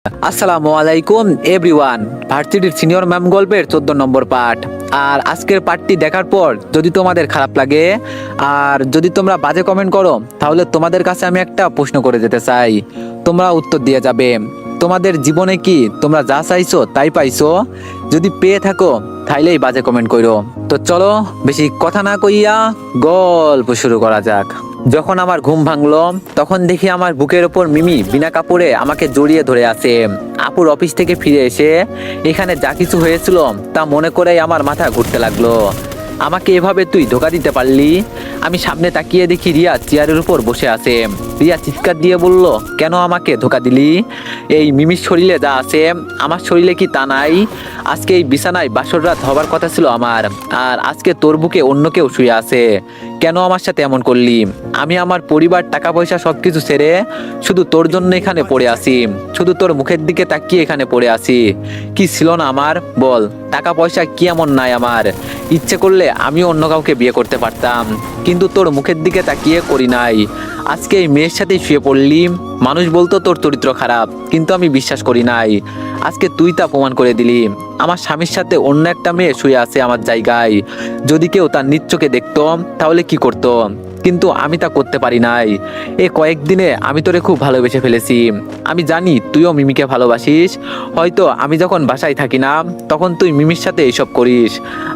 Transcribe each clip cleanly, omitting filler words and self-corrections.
আসসালামু আলাইকুম এভরিওয়ান। ভার্সিটির সিনিয়র ম্যাম গল্পের 14 নম্বর পার্ট। আর আজকের পার্টটি দেখার পর যদি তোমাদের খারাপ লাগে আর যদি তোমরা বাজে কমেন্ট করো, তাহলে তোমাদের কাছে আমি একটা প্রশ্ন করে যেতে চাই, তোমরা উত্তর দিয়ে যাবে। তোমাদের জীবনে কি তোমরা যা চাইছো তাই পাইছো? যদি পেয়ে থাকো তাইলেই বাজে কমেন্ট করো। তো চলো বেশি কথা না কইয়া গল্প শুরু করা যাক। যখন আমার ঘুম ভাঙলো তখন দেখি আমার বুকের ওপর মিমি বিনা কাপড়ে আমাকে জড়িয়ে ধরে আছে। আপুর অফিস থেকে ফিরে এসে এখানে যা কিছু হয়েছিল তা মনে করেই আমার মাথা ঘুরতে লাগলো। আমাকে এভাবে তুই ধোকা দিতে পারলি? আমি সামনে তাকিয়ে দেখি রিয়া চেয়ারের উপর বসে আছে। রিয়া চিৎকার দিয়ে বলল, কেন আমাকে ধোকা দিলি? এই মিমির শরীরে যা আছে আমার শরীরে কি তা নাই? আজকে এই বিছানায় বাসর রাত হবার কথা ছিল আমার, আর আজকে তোর বুকে অন্য কেউ শুয়ে আছে। কেন আমার সাথে এমন করলি? আমি আমার পরিবার, টাকা পয়সা সবকিছু ছেড়ে শুধু তোর জন্য এখানে পড়ে আছি, শুধু তোর মুখের দিকে তাকিয়ে এখানে পড়ে আছি। কি ছিল না আমার বল? টাকা পয়সা কি এমন নাই আমার? ইচ্ছে করলে আমিও অন্য কাউকে বিয়ে করতে পারতাম, কিন্তু তোর মুখের দিকে তাকিয়ে করি নাই। আজকে এই মেয়ের সাথে শুয়ে পড়লি। মানুষ বলতো তোর চরিত্র খারাপ, কিন্তু আমি বিশ্বাস করি নাই। আজকে তুই তা প্রমাণ করে দিলি। আমার স্বামীর সাথে অন্য একটা মেয়ে শুয়ে আছে আমার জায়গায়। যদি কেউ তার নিজ চোখে দেখতো তাহলে কি করতো? কিন্তু আমি তা করতে পারি নাই। এই কয়েকদিনে আমি তোরে খুব ভালোবেসে ফেলেছি। আমি জানি তুইও মিমিকে ভালোবাসিস। হয়তো আমি যখন বাসায় থাকি না তখন তুই মিমির সাথে এইসব করিস।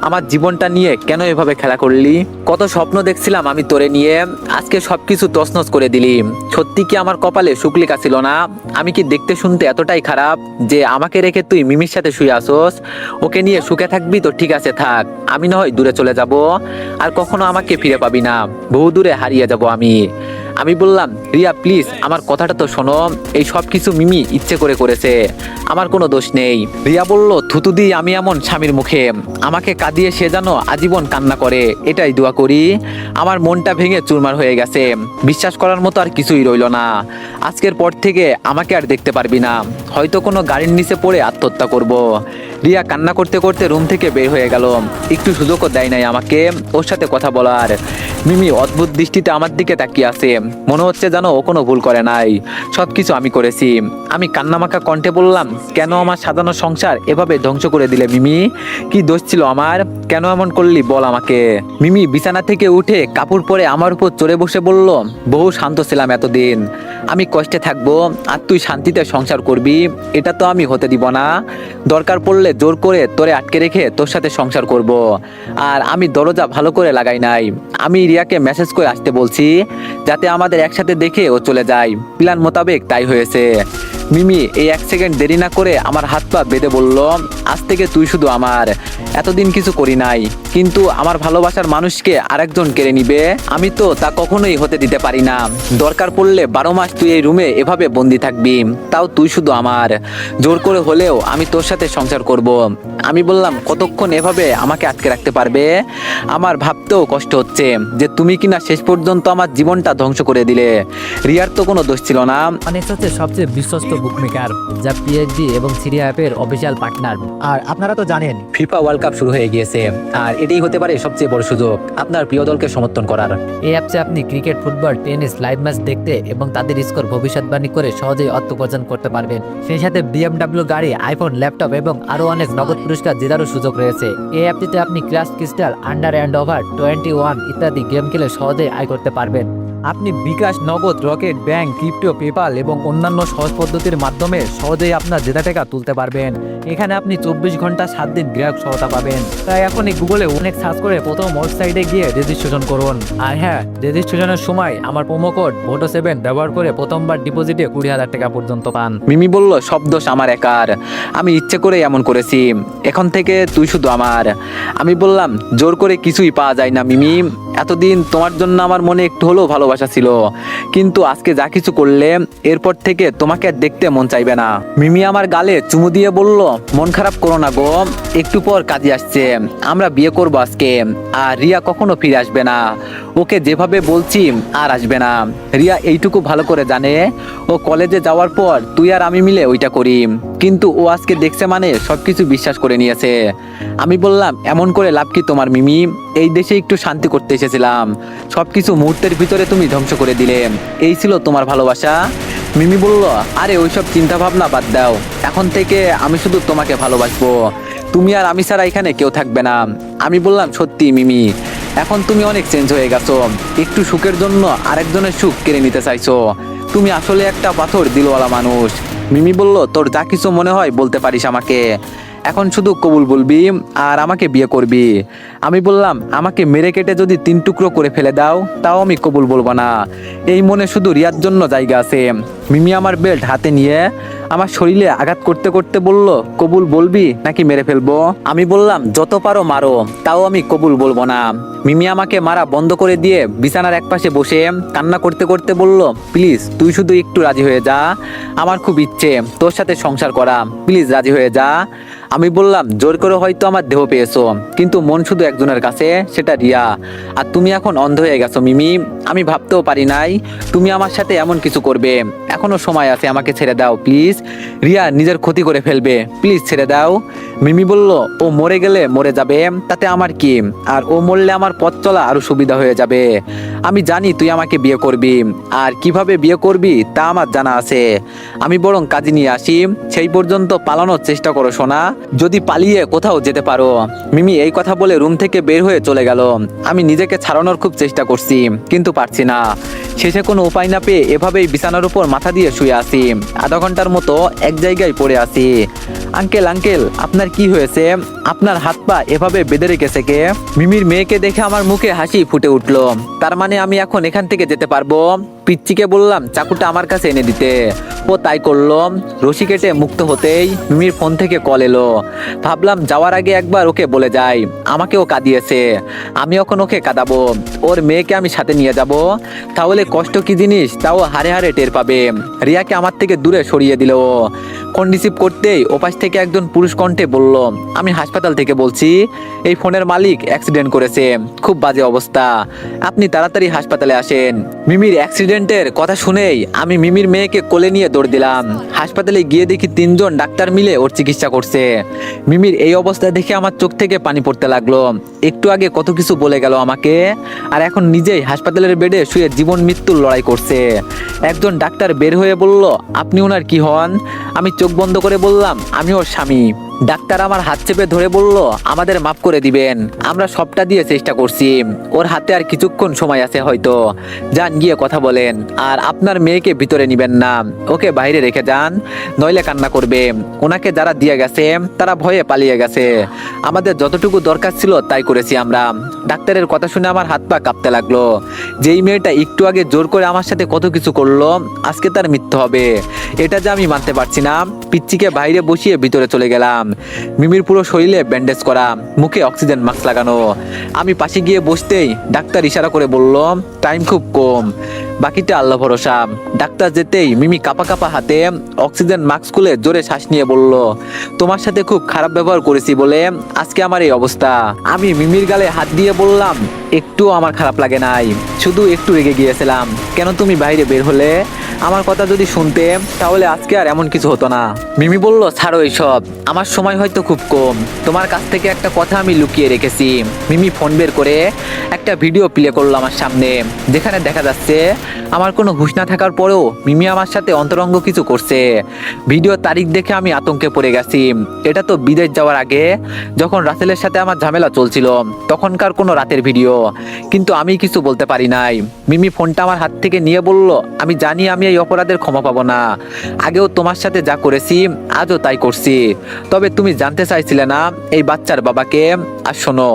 আমার জীবনটা নিয়ে কেন এভাবে খেলা করলি? কত স্বপ্ন দেখছিলাম আমি তোরে নিয়ে, আজকে সবকিছু তছনছ করে দিলি। সত্যি কি আমার কপালে সুখ লেখা ছিল না? আমি কি দেখতে শুনতে এতটাই খারাপ যে আমাকে রেখে তুই মিমির সাথে শুয়ে আসোস? ওকে নিয়ে সুখে থাকবি তো ঠিক আছে থাক, আমি না হয় দূরে চলে যাব, আর কখনো আমাকে ফিরে পাবি না, বহু দূরে হারিয়ে যাব আমি বললাম, রিয়া প্লিজ আমার কথাটা তো শোনো। এই সব কিছু মিমি ইচ্ছে করে করেছে, আমার কোনো দোষ নেই। রিয়া বলল, থুতু দিই আমি এমন স্বামীর মুখে? আমাকে কাঁদিয়ে সে যেন আজীবন কান্না করে, এটাই দোয়া করি। আমার মনটা ভেঙে চুরমার হয়ে গেছে। বিশ্বাস করার মতো আর কিছুই রইল না। আজকের পর থেকে আমাকে আর দেখতে পারবি না। হয়তো কোনো গাড়ির নিচে পড়ে আত্মহত্যা করব। রিয়া কান্না করতে করতে রুম থেকে বের হয়ে গেল। একটু সুযোগও দেয় নাই আমাকে ওর সাথে কথা বলার। মিমি অদ্ভুত দৃষ্টিতে আমার দিকে তাকিয়ে আছে, মনে হচ্ছে যেন ও কোনো ভুল করে নাই, সবকিছু আমি করেছি। আমি কান্নামাখা কণ্ঠে বললাম, কেন আমার সাজানো সংসার এভাবে ধ্বংস করে দিলে মিমি? কি দোষ ছিল আমার? কেন এমন করলি বল আমাকে? মিমি বিছানা থেকে উঠে কাপড় পরে আমার উপর চড়ে বসে বলল, বহু শান্ত ছিলাম এতদিন, আমি কষ্টে থাকবো আর তুই শান্তিতে সংসার করবি, এটা তো আমি হতে দিব না। দরকার পড়লে জোর করে তোরে আটকে রেখে তোর সাথে সংসার করব। আর আমি দরজা ভালো করে লাগাই নাই। আমি রিয়াকে মেসেজ করে আসতে বলছি যাতে আমাদের একসাথে দেখে ও চলে যায়। প্ল্যান মোতাবেক তাই হয়েছে। মিমি এই 1 সেকেন্ড দেরি না করে আমার হাত পা বেঁধে বলল, আজ থেকে তুই শুধু আমার। এতদিন কিছু করি নাই, কিন্তু আমার ভালোবাসার মানুষকে আরেকজন কেড়ে নিবে, আমি তো তা কখনোই হতে দিতে পারি না। দরকার পড়লে 12 মাস তুই এই রুমে এভাবে বন্দি থাকবি, তাও তুই শুধু আমার। জোর করে হলেও আমি তোর সাথে সংসার করব। আমি বললাম, কতক্ষণ এভাবে আমাকে আটকে রাখতে পারবে? আমার ভাবতেও কষ্ট হচ্ছে যে তুমি কিনা শেষ পর্যন্ত আমার জীবনটা ধ্বংস করে দিলে। রিয়ার তো কোনো দোষ ছিল না। অনেক্স হচ্ছে সবচেয়ে বিশ্বস্ত বুকমেকার, যা পিএইচডি এবং সিরিয়া অ্যাপের অফিসিয়াল পার্টনার। আর আপনারা তো জানেন ফিফা ওয়ার্ল্ড কাপ শুরু হয়ে গিয়েছে, আর এটাই হতে পারে সবচেয়ে বড় সুযোগ আপনার প্রিয় দলকে সমর্থন করার। এই অ্যাপসে আপনি cricket, football, tennis live match দেখতে এবং তাদের স্কোর ভবিষ্যৎবাণী করে সহজেই অর্থ উপার্জন করতে পারবেন। সেই সাথে BMW গাড়ি, আইফোন, ল্যাপটপ এবং আরো অনেক নগদ পুরস্কার জেতারও সুযোগ রয়েছে। এই অ্যাপটিতে আপনি crash crystal, under and over 21 ইত্যাদি গেম খেলে সহজেই আয় করতে পারবেন। আপনি বিকাশ, নগদ, রকেট, ব্যাংক, ক্রিপ্টো, পেপাল এবং অন্যান্য সহজ পদ্ধতির মাধ্যমে সহজেই আপনার জেতা টাকা তুলতে পারবেন। এখানে আপনি 24 ঘন্টা 7 দিন গ্রাহক সহায়তা পাবেন। তাই এখনই গুগলে অনেক সার্চ করে প্রথম ওয়েবসাইটে গিয়ে রেজিস্ট্রেশন করুন। আর হ্যাঁ, রেজিস্ট্রেশনের সময় আমার প্রোমো কোড VOTO7 ব্যবহার করে প্রথমবার ডিপোজিটে 20,000 টাকা পর্যন্ত পান। মিমি বলল, সব দোষ আমার একার, আমি ইচ্ছে করে এমন করেছি, এখন থেকে তুই শুধু আমার। আমি বললাম, জোর করে কিছুই পাওয়া যায় না মিমি। এতদিন তোমার জন্য আমার মনে একটু হলেও ভালোবাসা ছিল, কিন্তু আজকে যা কিছু করলে এরপর থেকে তোমাকে আর দেখতে মন চাইবে না। মিমি আমার গালে চুমু দিয়ে বলল, মন খারাপ করো না গো, একটু পর কাজে আসছে, আমরা বিয়ে করবো আজকে। আর রিয়া কখনো ফিরে আসবে না, ওকে যেভাবে বলছি আর আসবে না। রিয়া এইটুকু ভালো করে জানে, ও কলেজে যাওয়ার পর তুই আর আমি মিলে ওইটা করি, কিন্তু ও আজকে দেখছে মানে সবকিছু বিশ্বাস করে নিয়েছে। আমি বললাম, এমন করে লাভ কি তোমার মিমি? এই দেশে একটু শান্তি করতে এসেছিলাম, সবকিছু মুহূর্তের ভিতরে তুমি ধ্বংস করে দিলে। এই ছিল তোমার ভালোবাসা? মিমি বলল, আরে ওইসব চিন্তা ভাবনা বাদ দাও, এখন থেকে আমি শুধু তোমাকে ভালোবাসবো, তুমি আর আমি ছাড়া এখানে কেউ থাকবে না। আমি বললাম, সত্যি মিমি, এখন তুমি অনেক চেঞ্জ হয়ে গেছো, একটু সুখের জন্য আরেকজনের সুখ কেড়ে নিতে চাইছো, তুমি আসলে একটা পাথর দিলওয়ালা মানুষ। মিমি বলল, তোর যা কিছু মনে হয় বলতে পারিস আমাকে, এখন শুধু কবুল বলবি আর আমাকে বিয়ে করবি। আমি বললাম, আমাকে মেরে কেটে যদি 3 টুকরো করে ফেলে দাও তাও আমি কবুল বলবো না, এই মনে শুধু রিয়ার জন্য জায়গা আছে। মিমি আমার বেল্ট হাতে নিয়ে আমার শরীরে আঘাত করতে করতে বলল, কবুল বলবি নাকি মেরে ফেলবো? আমি বললাম, যত পারো মারো, তাও আমি কবুল বলবো না। মিমি আমাকে মারা বন্ধ করে দিয়ে বিছানার একপাশে বসে কান্না করতে করতে বলল, প্লিজ তুই শুধু একটু রাজি হয়ে যা, আমার খুব ইচ্ছে তোর সাথে সংসার করা, প্লিজ রাজি হয়ে যা। আমি বললাম, জোর করে হয়তো আমার দেহ পেয়েছো, কিন্তু মন শুধু একজনের কাছে, সেটা রিয়া। আর তুমি এখন অন্ধ হয়ে গেছো মিমি, আমি ভাবতেও পারি নাই তুমি আমার সাথে এমন কিছু করবে। এখনো সময় আছে, আমাকে ছেড়ে দাও প্লিজ, রিয়া নিজের ক্ষতি করে ফেলবে, প্লিজ ছেড়ে দাও। মিমি বলল, ও মরে গেলে মরে যাবে, তাতে আমার কি, আর ও মরলে আমার পথ চলা আরো সুবিধা হয়ে যাবে। আমি জানি তুই আমাকে বিয়ে করবি, আর কিভাবে বিয়ে করবি তা আমার জানা আছে। আমি বরং কাজে নিয়ে আসি, সেই পর্যন্ত পালানোর চেষ্টা করো সোনা, যদি পালিয়ে কোথাও যেতে পারো। মিমি এই কথা বলে রুম থেকে বের হয়ে চলে গেল। আমি নিজেকে ছাড়ানোর খুব চেষ্টা করছি, কিন্তু পারছি না। শেষে কোনো উপায় না পেয়ে এভাবেই বিছানার উপর মাথা দিয়ে শুয়ে আছি, আধা ঘন্টার মতো এক জায়গায় পড়ে আছি। আঙ্কেল আঙ্কেল, আপনার কি হয়েছে? আপনার হাত পা এভাবে বেঁধে রেখেছে কে? মিমির মেয়েকে দেখে আমার মুখে হাসি ফুটে উঠলো। তার মানে আমি এখন এখান থেকে যেতে পারবো? পিচ্চিকে বললাম চাকুটা আমার কাছে এনে দিতে, ও তাই করলো। রশি কেটে মুক্ত হতেই মিমির ফোন থেকে কল এলো। ভাবলাম যাওয়ার আগে একবার ওকে বলে যাই, আমাকেও কাঁদিয়েছে, আমি এখন ওকে কাঁদাবো, ওর মেয়েকে আমি সাথে নিয়ে যাব, তাহলে কষ্ট কি জিনিস তাও হারে হারে টের পাবে। রিয়াকে আমার থেকে দূরে সরিয়ে দিল। ফোন রিসিভ করতেই ওপাশ থেকে একজন পুরুষ কণ্ঠে বলল, আমি হাসপাতাল থেকে বলছি, এই ফোনের মালিক অ্যাক্সিডেন্ট করেছে, খুব বাজে অবস্থা, আপনি তাড়াতাড়ি হাসপাতালে আসেন। মিমির অ্যাক্সিডেন্টের কথা শুনেই আমি মিমির মেয়েকে কোলে নিয়ে দৌড় দিলাম। হাসপাতালে গিয়ে দেখি 3 জন ডাক্তার মিলে ওর চিকিৎসা করছে। মিমির এই অবস্থা দেখে আমার চোখ থেকে পানি পড়তে লাগলো। একটু আগে কত কিছু বলে গেল আমাকে, আর এখন নিজেই হাসপাতালের বেডে শুয়ে জীবন মৃত্যুর লড়াই করছে। একজন ডাক্তার বের হয়ে বলল, আপনি ওনার কি হন? আমি চোখ বন্ধ করে বললাম, আমি ওর স্বামী। ডাক্তার আমার হাত চেপে ধরে বলল, আমাদের মাফ করে দিবেন, আমরা সবটা দিয়ে চেষ্টা করছি, ওর হাতে আর কিছুক্ষণ সময় আছে হয়তো, যান গিয়ে কথা বলেন, আর আপনার মেয়েকে ভিতরে নিবেন না, ওকে বাইরে রেখে যান, নইলে কান্না করবে। ওনাকে যারা দিয়ে গেছে তারা ভয়ে পালিয়ে গেছে, আমাদের যতটুকু দরকার ছিল তাই করেছি আমরা। ডাক্তারের কথা শুনে আমার হাত পা কাঁপতে লাগলো। যেই মেয়েটা একটু আগে জোর করে আমার সাথে কত কিছু করলো, আজকে তার মৃত্যু হবে, এটা যে আমি মানতে পারছি না। পিচ্চিকে বাইরে বসিয়ে ভিতরে চলে গেলাম। মিমির পুরো শরীরে ব্যান্ডেজ করা, মুখে অক্সিজেন মাস্ক লাগানো। আমি পাশে গিয়ে বসতেই ডাক্তার ইশারা করে বলল, টাইম খুব কম, বাকিটা আল্লাহ ভরসা। ডাক্তার যেতেই মিমি কাপা কাপা হাতে অক্সিজেন মাস্ক খুলে জোরে শ্বাস নিয়ে বলল, তোমার সাথে খুব খারাপ ব্যবহার করেছি বলে আজকে আমার এই অবস্থা। আমি মিমির গালে হাত দিয়ে বললাম, একটুও আমার খারাপ লাগে নাই, শুধু একটু রেগে গিয়েছিলাম। কেন তুমি বাইরে বের হলে? আমার কথা যদি শুনতে তাহলে আজকে আর এমন কিছু হতো না। মিমি বলল, ছাড়ো এইসব, আমার সময় হয়তো খুব কম, তোমার কাছ থেকে একটা কথা আমি লুকিয়ে রেখেছি। মিমি ফোন বের করে একটা ভিডিও প্লে করলো আমার সামনে, যেখানে দেখা যাচ্ছে আমার কোনো হুঁশ না থাকার পরেও মিমি আমার সাথে অন্তরঙ্গ কিছু করছে। ভিডিও তারিখ দেখে আমি আতঙ্কে পড়ে গেছি। এটা তো বিদেশ যাওয়ার আগে যখন রাসেলের সাথে আমার ঝামেলা চলছিল তখনকার কোনো রাতের ভিডিও, কিন্তু আমি কিছু বলতে পারি নাই। মিমি ফোনটা আমার হাত থেকে নিয়ে বলল, আমি জানি আমি এই অপরাধের ক্ষমা পাবো না, আগেও তোমার সাথে যা করেছি আজও তাই করছি, তবে তুমি জানতে চাইছিলে না এই বাচ্চার বাবাকে। আর শোনো,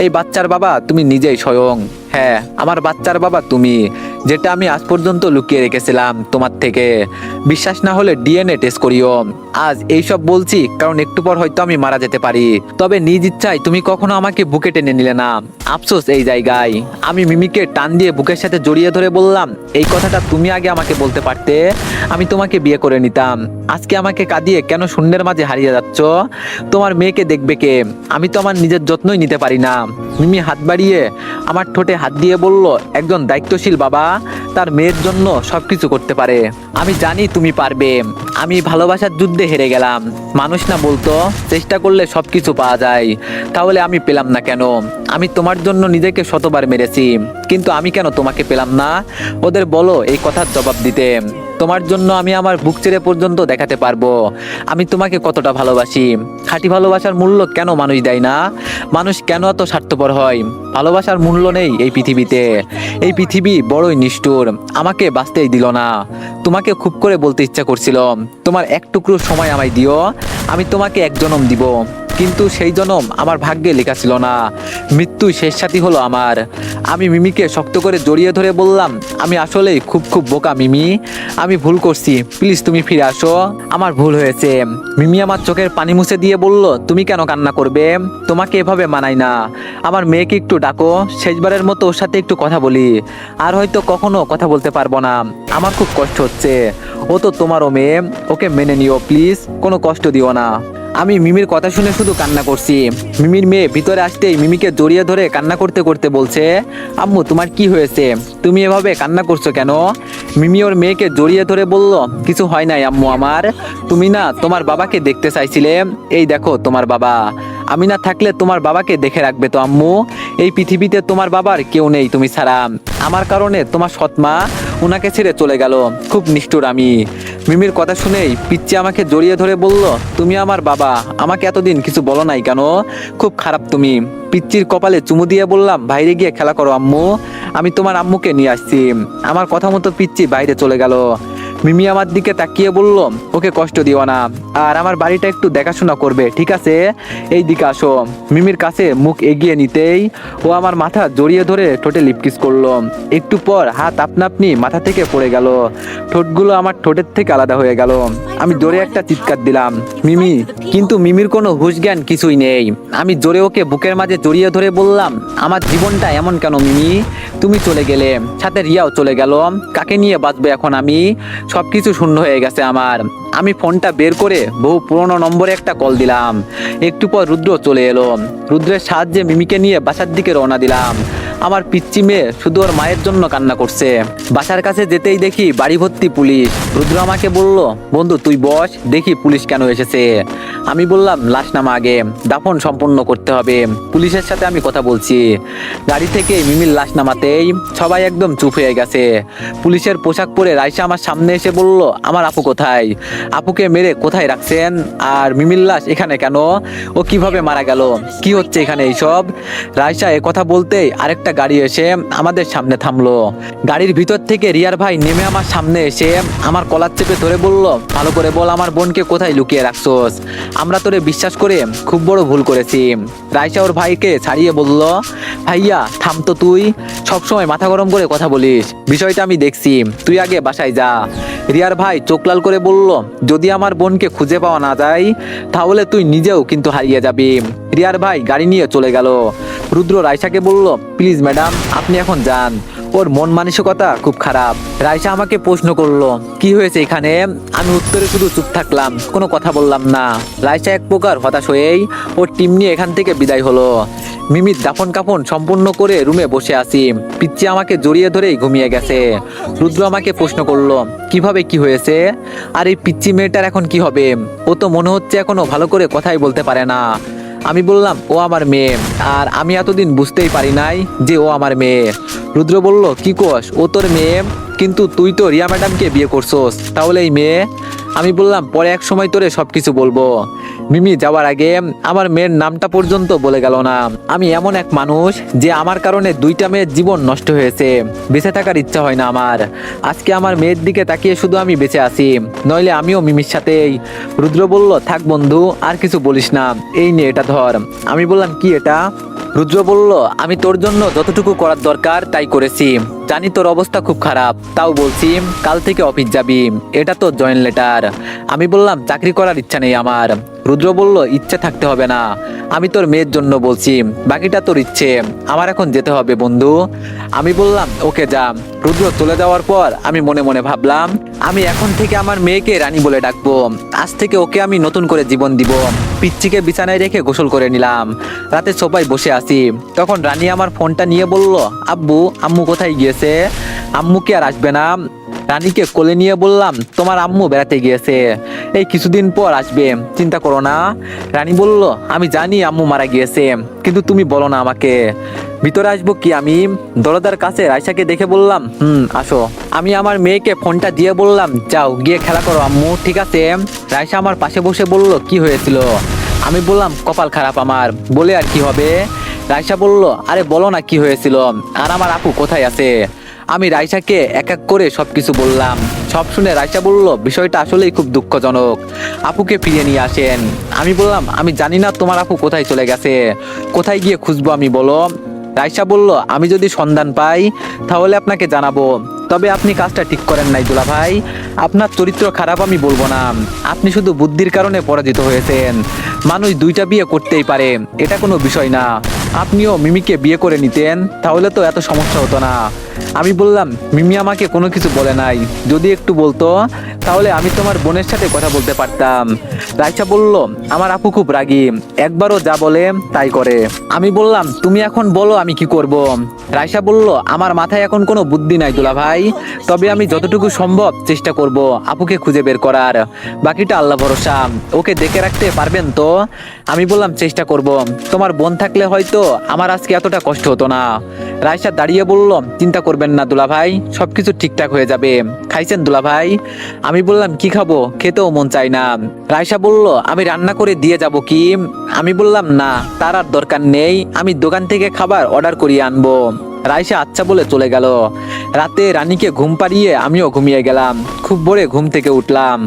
এই বাচ্চার বাবা তুমি নিজেই স্বয়ং, হ্যাঁ আমার বাচ্চার বাবা তুমি, যেটা আমি আজ পর্যন্ত লুকিয়ে রেখেছিলাম তোমার থেকে। বিশ্বাস না হলে ডিএনএ টেস্ট করিও। আজ এইসব বলছি কারণ একটু পর হয়তো আমি মারা যেতে পারি, তবে নিজ ইচ্ছায় তুমি কখনো আমাকে বুকে টেনে নিলে না, আফসোস এই জায়গায়। আমি মিমিকে টান দিয়ে বুকের সাথে জড়িয়ে ধরে বললাম, এই কথাটা তুমি আগে আমাকে বলতে পারতে, আমি তোমাকে বিয়ে করে নিতাম। আজকে আমাকে কাঁদিয়ে কেন শূন্যের মাঝে হারিয়ে যাচ্ছ? তোমার মেয়েকে দেখবে কে? আমি তো আমার নিজের যত্নই নিতে পারি না। মিমি হাত বাড়িয়ে আমার ঠোঁটে হাত দিয়ে বলল, একজন দায়িত্বশীল বাবা তার মেয়ের জন্য সবকিছু করতে পারে, আমি জানি তুমি পারবে। আমি ভালোবাসার যুদ্ধে হেরে গেলাম, মানুষ না বলতো চেষ্টা করলে সবকিছু পাওয়া যায়, তাহলে আমি পেলাম না কেন? আমি তোমার জন্য নিজেকে শতবার মেরেছি, কিন্তু আমি কেন তোমাকে পেলাম না? ওদের বলো এই কথার জবাব দিতে। তোমার জন্য আমি আমার বুক ছেড়ে পর্যন্ত দেখাতে পারবো আমি তোমাকে কতটা ভালোবাসি। খাঁটি ভালোবাসার মূল্য কেন মানুষ দেয় না? মানুষ কেন এত স্বার্থপর হয়? ভালোবাসার মূল্য নেই এই পৃথিবীতে। এই পৃথিবী বড়ই নিষ্ঠুর, আমাকে বাঁচতেই দিল না। তোমাকে খুব করে বলতে ইচ্ছা করছিল, তোমার এক টুকরো সময় আমায় দিও, আমি তোমাকে এক জনম দিব। কিন্তু সেই জনম আমার ভাগ্যে লেখা ছিল না। মৃত্যুই শেষ সাথী হলো আমার। আমি মিমিকে শক্ত করে জড়িয়ে ধরে বললাম, আমি আসলেই খুব খুব বোকা মিমি, আমি ভুল করছি, প্লিজ তুমি ফিরে আসো, আমার ভুল হয়েছে। মিমি আমার চোখের পানি মুছে দিয়ে বলল, তুমি কেন কান্না করবে? তোমাকে এভাবে মানাই না। আমার মেয়েকে একটু ডাকো, শেষবারের মতো ওর সাথে একটু কথা বলি। আর হয়তো কখনো কথা বলতে পারবো না, আমার খুব কষ্ট হচ্ছে। ও তো তোমারও মেয়ে, ওকে মেনে নিও প্লিজ, কোনো কষ্ট দিও না। আমি মিমির কথা শুনে শুধু কান্না করছি। মিমির মেয়ে ভিতরে আসতেই মিমিকে জড়িয়ে ধরে কান্না করতে করতে বলছে, আম্মু তোমার কি হয়েছে? তুমি এভাবে কান্না করছো কেন? মিমি ওর মেয়েকে জড়িয়ে ধরে বলল, কিছু হয় নাই আম্মু আমার, তুমি না তোমার বাবাকে দেখতে চাইছিলে, এই দেখো তোমার বাবা। আমি না থাকলে তোমার বাবাকে দেখে রাখবে তো আম্মু? এই পৃথিবীতে তোমার বাবার কেউ নেই তুমি ছাড়া। আমার কারণে তোমার সৎমা ওনাকে ছেড়ে চলে গেল, খুব নিষ্ঠুর আমি। মিমির কথা শুনেই পিচ্চি আমাকে জড়িয়ে ধরে বলল, তুমি আমার বাবা, আমাকে এতদিন কিছু বলো নাই কেন? খুব খারাপ তুমি। পিচ্চির কপালে চুমু দিয়ে বললাম, বাইরে গিয়ে খেলা করো আম্মু, আমি তোমার আম্মুকে নিয়ে আসছি। আমার কথা মতো পিচ্চি বাইরে চলে গেল। মিমি আমার দিকে তাকিয়ে বলল, ওকে কষ্ট দিও না, আর আমার বাড়িটা একটু দেখাশোনা করবে, ঠিক আছে? এই দিকে আসো। মিমির কাছে মুখ এগিয়ে নিতেই ও আমার মাথা জড়িয়ে ধরে ঠোঁটে লিপকিস করলো। একটু পর হাত আপনা আপনি মাথা থেকে পড়ে গেল, ঠোঁটগুলো আমার ঠোঁটের থেকে আলাদা হয়ে গেল। আমি জোরে একটা চিৎকার দিলাম, মিমি। কিন্তু মিমির কোনো হুঁশ জ্ঞান কিছুই নেই। আমি জোরে ওকে বুকের মাঝে জড়িয়ে ধরে বললাম, আমার জীবনটা এমন কেন মিমি? তুমি চলে গেলে, সাথে রিয়াও চলে গেল, কাকে নিয়ে বাঁচবো এখন আমি? সবকিছু শূন্য হয়ে গেছে আমার। আমি ফোনটা বের করে বহু পুরনো নম্বরে একটা কল দিলাম। একটু পর রুদ্র চলে এলো। রুদ্রের সাহায্যে মিমিকে নিয়ে বাসার দিকে রওনা দিলাম। আমার পিচ্চি মেয়ে শুধু ওর মায়ের জন্য কান্না করছে। বাসার কাছে যেতেই দেখি বাড়ি ভর্তি পুলিশ। রুদ্র আমাকে বলল, বন্ধু তুই বস, দেখি পুলিশ কেন এসেছে। আমি বললাম, লাশ নামা আগে, দাফন সম্পন্ন করতে হবে, পুলিশের সাথে আমি কথা বলছি। গাড়ি থেকে মিমির লাশ নামাতেই সবাই একদম চুপ হয়ে গেছে। পুলিশের পোশাক পরে রাইসা আমার সামনে এসে বলল, আমার আপু কোথায়? আপুকে মেরে কোথায় রাখছেন? আর মিমির লাশ এখানে কেন? ও কিভাবে মারা গেল? কি হচ্ছে এখানে এইসব? রাইসা এ কথা বলতেই আরেকটা গাড়ি এসে আমাদের সামনে থামলো। গাড়ির ভিতর থেকে রিয়ার ভাই নেমে আমার সামনে এসে আমার কলার চেপে ধরে বলল, ভালো করে বল আমার বোনকে কোথায় লুকিয়ে রাখছোস? আমরা তোরে বিশ্বাস করে খুব বড় ভুল করেছি। রাইসা ওর ভাইকে ছাড়িয়ে বলল, ভাইয়া থাম তো, তুই সবসময় মাথা গরম করে কথা বলিস, বিষয়টা আমি দেখছি, তুই আগে বাসায় যা। রিয়ার ভাই চোখ লাল করে বলল, যদি আমার বোনকে খুঁজে পাওয়া না যায় তাহলে তুই নিজেও কিন্তু হারিয়ে যাবি। রিয়ার ভাই গাড়ি নিয়ে চলে গেল। রুদ্র রাইসাকে বলল, প্লিজ ম্যাডাম আপনি এখন যান, ওর মন মানসিকতা খুব খারাপ। রাইসা আমাকে প্রশ্ন করলো, কি হয়েছে এখানে? আমি উত্তরে শুধু চুপ থাকলাম, কোনো কথা বললাম না। রাইসা এক প্রকার হতাশ হয়েই ওর টিম নিয়ে এখান থেকে বিদায় হলো। মিমির দাফন কাফন সম্পূর্ণ করে রুমে বসে আছি। পিচ্চি আমাকে জড়িয়ে ধরেই ঘুমিয়ে গেছে। রুদ্র আমাকে প্রশ্ন করলো, কিভাবে কি হয়েছে? আর এই পিচ্চি মেয়েটার এখন কি হবে? ও তো মনে হচ্ছে এখনো ভালো করে কথাই বলতে পারে না। আমি বললাম, ও আমার মেয়ে, আর আমি এতদিন বুঝতেই পারি নাই যে ও আমার মেয়ে। রুদ্র বলল, কি কোস, ও তোর মেয়ে? কিন্তু তুই তো রিয়া ম্যাডামকে বিয়ে করছোস, তাহলে এই মেয়ে? আমি বললাম, পরে এক সময় তোরে সবকিছু বলবো। মিমি যাওয়ার আগে আমার মেয়ের নামটা পর্যন্ত বলে গেল না। আমি এমন এক মানুষ যে আমার কারণে দুইটা মেয়ের জীবন নষ্ট হয়েছে, বেঁচে থাকার ইচ্ছা হয় না আমার। আজকে আমার মেয়ের দিকে তাকিয়ে শুধু আমি বেঁচে আছি, নইলে আমিও মিমির সাথেই। রুদ্র বলল, থাক বন্ধু আর কিছু বলিস না, এই নে এটা ধর। আমি বললাম, কি এটা? রুদ্র বলল, আমি তোর জন্য যতটুকু করার দরকার তাই করেছি, জানি তোর অবস্থা খুব খারাপ, তাও বলছি কাল থেকে অফিস যাবি, এটা তো জয়েন লেটার। আমি বললাম, চাকরি করার ইচ্ছা নেই আমার। রুদ্র বলল, ইচ্ছে থাকতে হবে না, আমি তোর মেয়ের জন্য বলছি, বাকিটা তোর ইচ্ছে, আমার এখন যেতে হবে বন্ধু। আমি বললাম, ওকে যা। রুদ্র চলে যাওয়ার পর আমি মনে মনে ভাবলাম, আমি এখন থেকে আমার মেয়েকে রানী বলে ডাকবো। আজ থেকে ওকে আমি নতুন করে জীবন দিব। পিচ্চিকে বিছানায় রেখে গোসল করে নিলাম। রাতে সবাই বসে আছি, তখন রানী আমার ফোনটা নিয়ে বলল, আব্বু আম্মু কোথায় গিয়েছে? আম্মু কি আর আসবে না? রানীকে কোলে নিয়ে বললাম, তোমার আম্মু বেড়াতে গিয়েছে, এই কিছুদিন পর আসবে, চিন্তা করো না। রানী বলল, আমি জানি আম্মু মারা গিয়েছে, কিন্তু তুমি বলো না আমাকে। ভিতরে আসবো কি আমি? দরজার কাছে রাইসাকে দেখে বললাম, আসো। আমি আমার মেয়েকে ফোনটা দিয়ে বললাম, যাও গিয়ে খেলা করো আম্মু, ঠিক আছে? রাইসা আমার পাশে বসে বলল, কি হয়েছিল? আমি বললাম, কপাল খারাপ আমার, বলে আর কি হবে? রাইসা বলল, আরে বলো না কি হয়েছিল, আর আমার আপু কোথায় আছে? আমি রাইসাকে এক এক করে সবকিছু বললাম। সব শুনে রাইসা বলল, বিষয়টা আসলেই খুব দুঃখজনক, আপুকে ফিরিয়ে নিয়ে আসেন। আমি বললাম, আমি জানি না তোমার আপু কোথায় চলে গেছে, কোথায় গিয়ে খুঁজবো আমি, বলো? রাইসা বলল, আমি যদি সন্ধান পাই তাহলে আপনাকে জানাবো, তবে আপনি কাজটা ঠিক করেন নাই দুলা ভাই, আপনার চরিত্র খারাপ আমি বলবো না, আপনি শুধু বুদ্ধির কারণে পরাজিত হয়েছেন। মানুষ দুইটা বিয়ে করতেই পারে, এটা কোনো বিষয় না, আপনিও মিমিকে বিয়ে করে নিতেন, তাহলে তো এত সমস্যা হতো না। আমি বললাম, মিমি আমাকে কোনো কিছু বলে নাই, যদি একটু বলতো তাহলে আমি তোমার বোনের সাথে কথা বলতে পারতাম। রাইসা বলল, আমার আপু খুব রাগী, একবারও যা বলে তাই করে। আমি বললাম, তুমি এখন বলো আমি কি করব? রাইসা বলল, আমার মাথায় এখন কোনো বুদ্ধি নাই দুলা ভাই, তবে আমি যতটুকু সম্ভব চেষ্টা করব আপুকে খুঁজে বের করার, বাকিটা আল্লাহ ভরসা। ওকে দেখে রাখতে পারবেন তো? আমি বললাম, চেষ্টা করব, তোমার বোন থাকলে হয়তো আমার আজকে এতটা কষ্ট হতো না। রাইসা দাঁড়িয়ে বলল, চিন্তা করবেন না দুলা ভাই, সবকিছু ঠিকঠাক হয়ে যাবে। খাইছেন দুলা ভাই? আমি বললাম, কি খাবো, খেতেও মন চাই না। রাইসা বলল, আমি রান্না করে দিয়ে যাব কি? আমি বললাম, না, তার আর দরকার নেই, আমি দোকান থেকে খাবার অর্ডার করিয়ে আনবো। রাইসা আচ্ছা বলে চলে গেল। রাতে রানীকে ঘুম পাড়িয়ে আমিও ঘুমিয়ে গেলাম। খুব ভোরে ঘুম থেকে উঠলাম।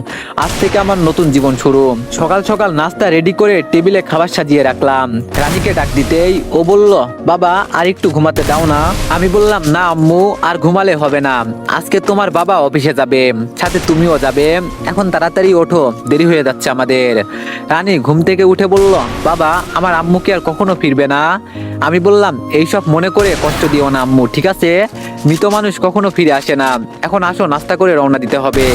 আজ থেকে আমার নতুন জীবন শুরু। সকাল সকাল নাস্তা রেডি করে টেবিলে খাবার সাজিয়ে রাখলাম। রানীকে ডাক দিতেই ও বলল, বাবা আর একটু ঘুমাতে দাও না। আমি বললাম, না আম্মু, আর ঘুমালে হবে না, আজকে তোমার বাবা অফিসে যাবে, সাথে তুমিও যাবে, এখন তাড়াতাড়ি ওঠো, দেরি হয়ে যাচ্ছে আমাদের। রানী ঘুম থেকে উঠে বলল, বাবা আমার আম্মু কি আর কখনো ফিরবে না? আমি বললাম, এইসব মনে করে কষ্ট দিও না আম্মু, ঠিক আছে? মৃত মানুষ কখনো ফিরে আসে না। এখন আসো, নাস্তা করে রওনা দিতে হবে।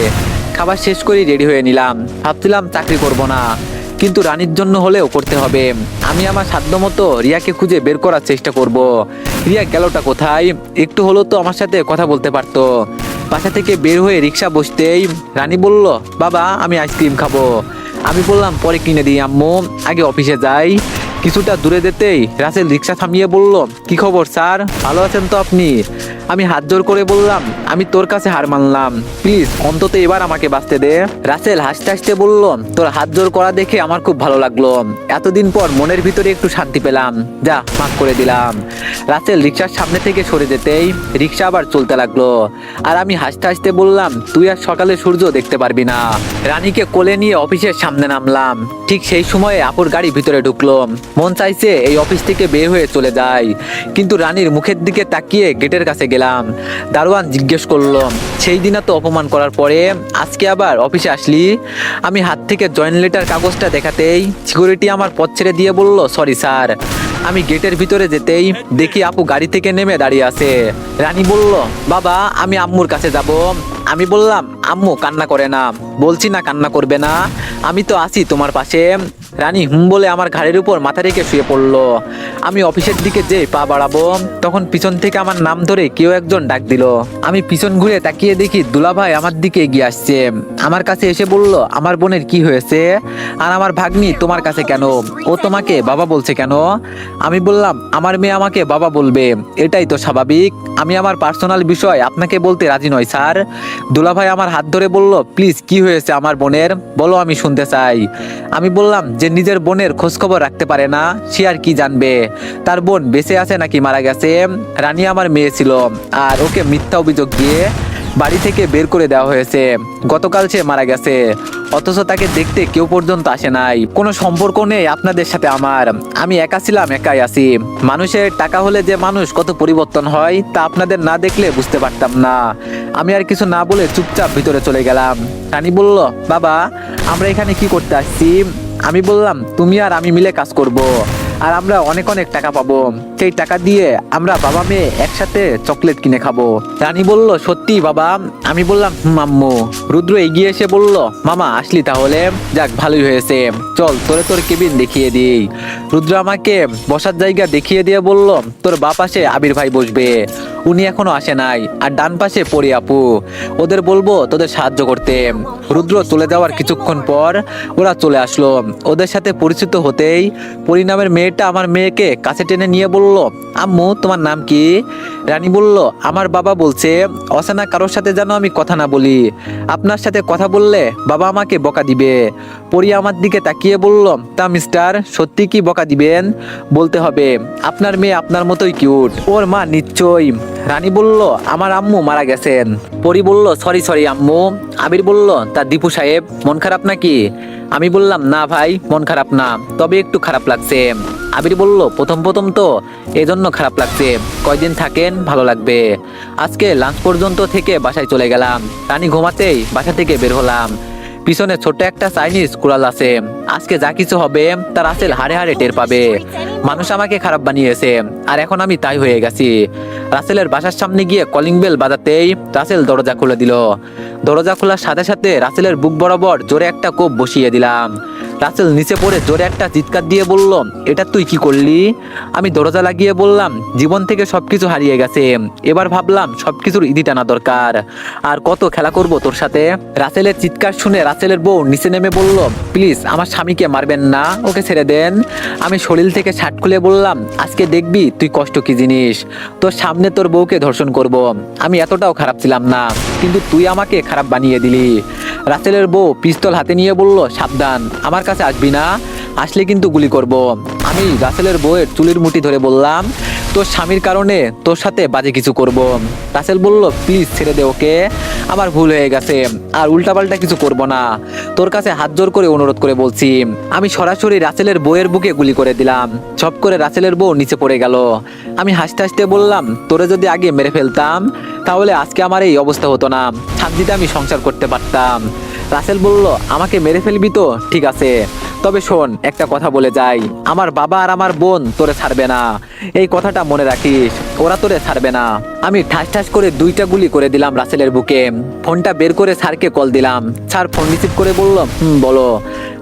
খাবার শেষ করে রেডি হয়ে নিলাম। ভাবছিলাম চাকরি করব না, কিন্তু রানীর জন্য হলেও করতে হবে। আমি আমার সাধ্যমতো রিয়াকে খুঁজে বের করার চেষ্টা করব। রিয়া গেলটা কোথায়? একটু হলেও তো আমার সাথে কথা বলতে পারতো। বাসা থেকে বের হয়ে রিক্সা বসতেই রানী বলল, বাবা আমি আইসক্রিম খাবো। আমি বললাম, পরে কিনে দিই আম্মু, আগে অফিসে যাই। কিছুটা দূরে যেতেই রাসেল রিক্সা থামিয়ে বলল, কি খবর স্যার, ভালো আছেন তো আপনি? আমি হাত জোর করে বললাম, আমি তোর কাছে হার মানলাম, প্লিজ অন্তত এবার আমাকে বাঁচতে দে। রাসেল হাসতে হাসতে বলল, তোর হাত জোর করা দেখে আমার খুব ভালো লাগলো, এতদিন পর মনের ভিতরে একটু শান্তি পেলাম, যা মাফ করে দিলাম। রাসেল রিক্সার সামনে থেকে সরে যেতেই রিক্সা আবার চলতে লাগলো। আর আমি হাসতে হাসতে বললাম, তুই আর সকালে সূর্য দেখতে পারবি না। রানীকে কোলে নিয়ে অফিসের সামনে নামলাম। ঠিক সেই সময়ে আপুর গাড়ি ভিতরে ঢুকলো। মন চাইছে এই অফিস থেকে বের হয়ে চলে যাই, কিন্তু রানীর মুখের দিকে তাকিয়ে গেটের কাছে গেলাম। দারোয়ান জিজ্ঞেস করলো, সেই দিন তো অপমান করার পরে আজকে আবার অফিসে আসলি? আমি হাত থেকে জয়েন্ট লেটার কাগজটা দেখাতেই সিকিউরিটি আমার পথ ছেড়ে দিয়ে বলল, সরি স্যার। আমি গেটের ভিতরে যেতেই দেখি আপু গাড়ি থেকে নেমে দাঁড়িয়ে আছে। রানী বলল, বাবা আমি আম্মুর কাছে যাব। আমি বললাম, আম্মু কান্না করে না, বলছি না কান্না করবে না, আমি তো আছি তোমার পাশে। রানী বলে আমার ঘাড়ের উপর মাথা রেখে শুয়ে পড়লো। আমি অফিসের দিকে যে পা বাড়াবো তখন পিছন থেকে আমার নাম ধরে কেউ একজন ডাক দিল। আমি পিছন ঘুরে তাকিয়ে দেখি দুলাভাই আমার দিকে এগিয়ে আসছে। আমার কাছে এসে বলল, আমার বোনের কি হয়েছে, আর আমার ভাগ্নি তোমার কাছে কেন, ও তোমাকে বাবা বলছে কেন? আমি বললাম, আমার মেয়ে আমাকে বাবা বলবে, এটাই তো স্বাভাবিক, আমি আমার পার্সোনাল বিষয় আপনাকে বলতে রাজি নই স্যার। দুলাভাই আমার হাত ধরে বলল, প্লিজ কি হয়েছে আমার বোনের, বলো আমি শুনতে চাই। আমি বললাম, যে নিজের বোনের খোঁজখবর রাখতে পারে না সে আর কি জানবে, তার বোন বেঁচে আছে নাকি মারা গেছে? রানী আমার মেয়ে ছিল, আর ওকে মিথ্যা অভিযোগ দিয়ে বাড়ি থেকে বের করে দেওয়া হয়েছে। গতকাল সে মারা গেছে, অথচ তাকে দেখতে কেউ পর্যন্ত আসে নাই। কোনো সম্পর্ক নেই আপনাদের সাথে আমার, আমি একা ছিলাম, একাই আছি। মানুষের টাকা হলে যে মানুষ কত পরিবর্তন হয় তা আপনাদের না দেখলে বুঝতে পারতাম না। আমি আর কিছু না বলে চুপচাপ ভিতরে চলে গেলাম। রানী বলল, বাবা আমরা এখানে কি করতে আসছি? আমি বললাম, তুমি আর আমি মিলে কাজ করব, আর আমরা অনেক অনেক টাকা পাবো, সেই টাকা দিয়ে আমরা বাবা মেয়ে একসাথে চকলেট কিনে খাবো। রানী বলল, সত্যি বাবা? আমি বললাম, আম্মু। রুদ্র এগিয়ে এসে বলল, মামা আসলি তাহলে, যাক ভালোই হয়েছে, চল তোরে তোর কেবিন দেখিয়ে দিই। রুদ্র আমাকে বসার জায়গা দেখিয়ে দিয়ে বলল, তোর বাপ আসে আবির ভাই বসবে, উনি এখনো আসে নাই। আর ডান পাশে পরি আপু, ওদের বলবো তোদের সাহায্য করতে। রুদ্র চলে যাওয়ার কিছুক্ষণ পর ওরা চলে আসলো। ওদের সাথে পরিচিত হতেই পরি নামের মেয়েটা আমার মেয়েকে কাছে টেনে নিয়ে বলল, আম্মু তোমার নাম কি? রানী বলল, আমার বাবা বলছে অচেনা কারোর সাথে যেন আমি কথা না বলি, আপনার সাথে কথা বললে বাবা আমাকে বকা দিবে। পরি আমার দিকে তাকিয়ে বলল, তা মিস্টার সত্যি কি বকা দিবেন? বলতে হবে আপনার মেয়ে আপনার মতোই কিউট, ওর মা নিশ্চয়ই। রানী বলল, আমার আম্মু মারা গেছেন। পরি বলল, সরি আম্মু। আবির বলল, তা দীপু সাহেব মন খারাপ নাকি? আমি বললাম, না ভাই মন খারাপ না, তবে একটু খারাপ লাগছে। আবির বলল, প্রথম তো এজন্য খারাপ লাগছে, কয়দিন থাকেন ভালো লাগবে। আজকে লাঞ্চ পর্যন্ত থেকে বাসায় চলে গেলাম। রানী ঘুমাতেই বাসা থেকে বের হলাম। পিছনে ছোট্ট একটা চাইনিজ কুড়াল আছে। আজকে যা কিছু হবে তা রাসেল হাড়ে হাড়ে টের পাবে। মানুষ আমাকে খারাপ বানিয়েছে, আর এখন আমি তাই হয়ে গেছি। রাসেলের বাসার সামনে গিয়ে কলিং বেল বাজাতেই রাসেল দরজা খুলে দিল। দরজা খোলার সাথে সাথে রাসেলের বুক বরাবর জোরে একটা কোপ বসিয়ে দিলাম। রাসেল নিচে পড়ে জোরে একটা চিৎকার দিয়ে বলল, এটা তুই কি করলি? আমি দরজা লাগিয়ে বললাম, জীবন থেকে সবকিছু হারিয়ে গেছে, এবার ভাবলাম সবকিছুর ইতি টানা দরকার, আর কত খেলা করব তোর সাথে। রাসেলের চিৎকার শুনে রাসেলের বউ নিচে নেমে বলল, প্লিজ আমার স্বামীকে মারবেন না, ওকে ছেড়ে দেন। আমি শরীর থেকে শার্ট খুলে বললাম, আজকে দেখবি তুই কষ্ট কি জিনিস, তোর সামনে তোর বউকে ধর্ষণ করব। আমি এতটাও খারাপ ছিলাম না, কিন্তু তুই আমাকে খারাপ বানিয়ে দিলি। রাসেলের বউ পিস্তল হাতে নিয়ে বলল, সাবধান, আমার কাছে আসবি না, আসলে কিন্তু গুলি করব। আমি রাসেলের বউয়ের চুলের মুঠি ধরে বললাম, তোর স্বামীর কারণে তোর সাথে বাজে কিছু করব। রাসেল বলল, প্লিজ ছেড়ে দে ওকে, আমার ভুল হয়ে গেছে, আর উল্টাপাল্টা কিছু করব না, তোর কাছে হাত জোর করে অনুরোধ করে বলছি। আমি সরাসরি রাসেলের বউয়ের বুকে গুলি করে দিলাম। সব করে রাসেলের বউ নিচে পড়ে গেল। আমি হাসতে হাসতে বললাম, তোরে যদি আগে মেরে ফেলতাম তাহলে আজকে আমার এই অবস্থা হতো না, শান্তিতে আমি সংসার করতে পারতাম। রাসেল বলল, আমাকে মেরে ফেলবি তো ঠিক আছে, তবে শোন একটা কথা বলে যাই, আমার বাবা আর আমার বোন তোরে ছাড়বে না, এই কথাটা মনে রাখিস, ওরা তোরে ছাড়বে না। আমি ঠাস ঠাস করে 2টা গুলি করে দিলাম রাসেলের বুকে। ফোনটা বের করে স্যারকে কল দিলাম। স্যার ফোন রিসিভ করে বলল, বলো।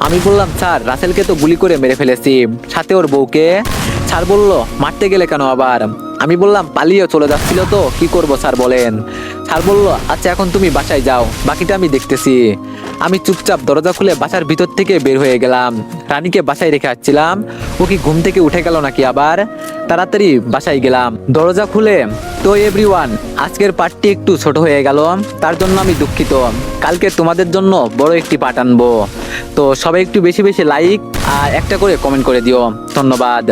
আমি বললাম, স্যার রাসেলকে তো গুলি করে মেরে ফেলেছি, সাথে ওর বউকে। স্যার বলল, মারতে গেলে কেন আবার? আমি বললাম, পালিয়ে চলে যাচ্ছিল তো, কি করব স্যার বলেন। স্যার বলল, আচ্ছা এখন তুমি বাসায় যাও, বাকিটা আমি দেখতেছি। আমি চুপচাপ দরজা খুলে বাসার ভিতর থেকে বের হয়ে গেলাম। রানীকে বাসায় রেখে আসছিলাম, ও কি ঘুম থেকে উঠে গেল নাকি আবার। তাড়াতাড়ি বাসায় গেলাম, দরজা খুলে। তো এভরিওয়ান, আজকের পার্টটি একটু ছোট হয়ে গেল, তার জন্য আমি দুঃখিত। কালকে তোমাদের জন্য বড় একটি পার্ট আনবো। তো সবাই একটু বেশি বেশি লাইক আর একটা করে কমেন্ট করে দিও। ধন্যবাদ।